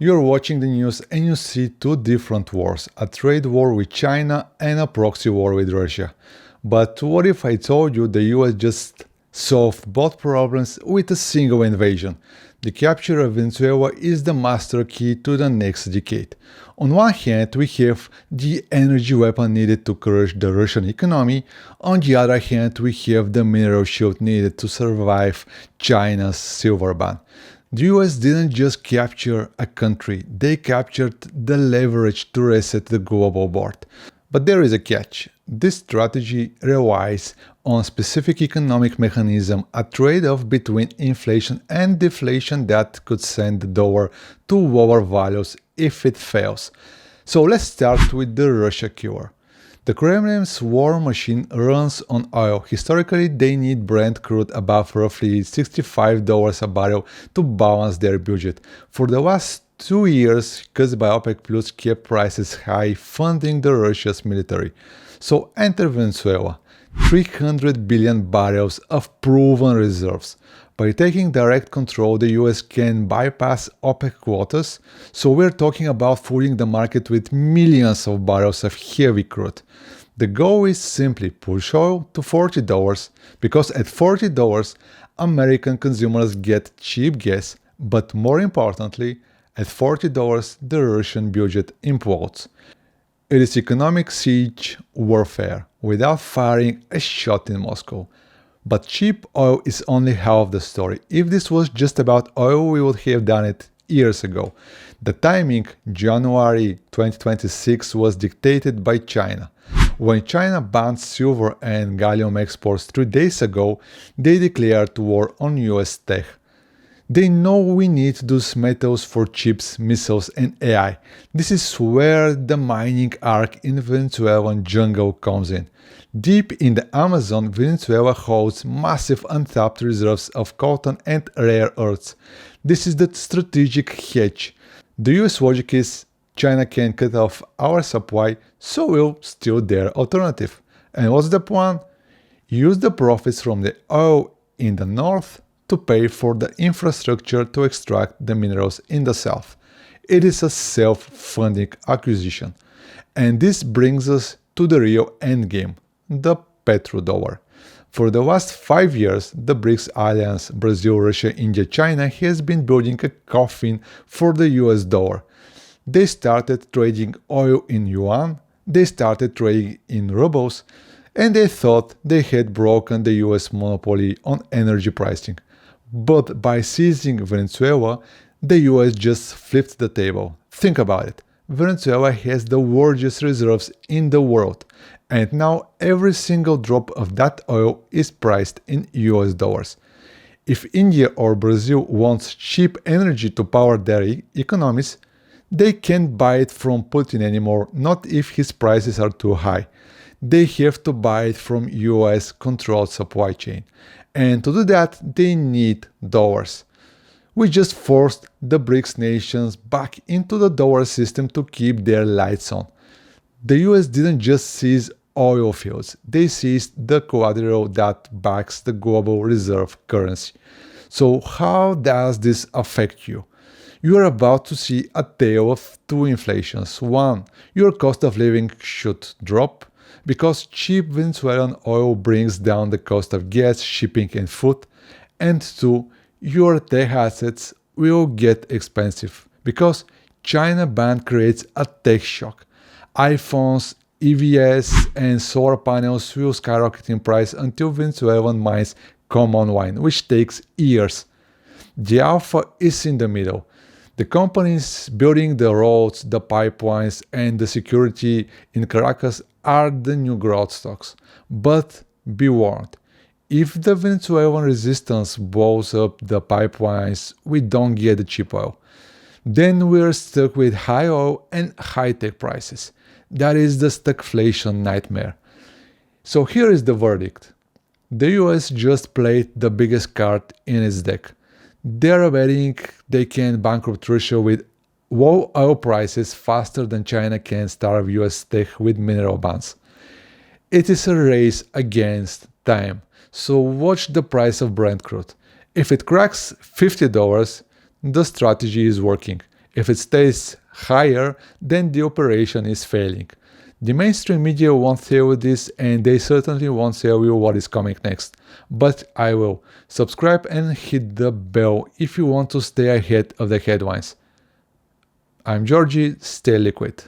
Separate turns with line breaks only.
You're watching the news and you see two different wars, a trade war with China and a proxy war with Russia. But what if I told you the US just solved both problems with a single invasion? The capture of Venezuela is the master key to the next decade. On one hand, we have the energy weapon needed to crush the Russian economy. On the other hand, we have the mineral shield needed to survive China's silver ban. The US didn't just capture a country, they captured the leverage to reset the global board. But there is a catch. This strategy relies on specific economic mechanism, a trade-off between inflation and deflation that could send the dollar to lower values if it fails. So let's start with the Russia killer. The Kremlin's war machine runs on oil. Historically, they need Brent crude above roughly $65 a barrel to balance their budget. For the last 2 years, cuts by OPEC Plus kept prices high, funding the Russia's military. So enter Venezuela, 300 billion barrels of proven reserves. By taking direct control, the US can bypass OPEC quotas, so we're talking about flooding the market with millions of barrels of heavy crude. The goal is simply push oil to $40, because at $40, American consumers get cheap gas, but more importantly, at $40, the Russian budget implodes. It is economic siege warfare, without firing a shot in Moscow. But cheap oil is only half the story. If this was just about oil, we would have done it years ago. The timing, January 2026, was dictated by China. When China banned silver and gallium exports 3 days ago, they declared war on US tech. They know we need those metals for chips, missiles, and AI. This is where the mining arc in Venezuelan jungle comes in. Deep in the Amazon, Venezuela holds massive untapped reserves of coltan and rare earths. This is the strategic hedge. The US logic is China can cut off our supply, so we'll steal their alternative. And what's the plan? Use the profits from the oil in the north to pay for the infrastructure to extract the minerals in the south. It is a self-funding acquisition. And this brings us to the real endgame, the petrodollar. For the last 5 years, the BRICS alliance, Brazil, Russia, India, China, has been building a coffin for the US dollar. They started trading oil in yuan, they started trading in rubles, and they thought they had broken the US monopoly on energy pricing. But by seizing Venezuela, the US just flipped the table. Think about it. Venezuela has the largest reserves in the world, and now every single drop of that oil is priced in US dollars. If India or Brazil wants cheap energy to power their economies, they can't buy it from Putin anymore, not if his prices are too high. They have to buy it from US-controlled supply chain. And to do that, they need dollars. We just forced the BRICS nations back into the dollar system to keep their lights on. The US didn't just seize oil fields, they seized the collateral that backs the global reserve currency. So how does this affect you? You are about to see a tale of two inflations. One, your cost of living should drop, because cheap Venezuelan oil brings down the cost of gas, shipping, and food. And two, your tech assets will get expensive, because China ban creates a tech shock. iPhones, EVs, and solar panels will skyrocket in price until Venezuelan mines come online, which takes years. The alpha is in the middle. The companies building the roads, the pipelines, and the security in Caracas are the new growth stocks. But be warned, if the Venezuelan resistance blows up the pipelines, we don't get the cheap oil. Then we're stuck with high oil and high-tech prices. That is the stagflation nightmare. So here is the verdict. The US just played the biggest card in its deck. They're betting they can bankrupt Russia with low oil prices faster than China can starve US tech with mineral bans. It is a race against time, so watch the price of Brent crude. If it cracks $50, the strategy is working. If it stays higher, then the operation is failing. The mainstream media won't tell you this, and they certainly won't tell you what is coming next. But I will. Subscribe and hit the bell if you want to stay ahead of the headlines. I'm Georgie, stay liquid.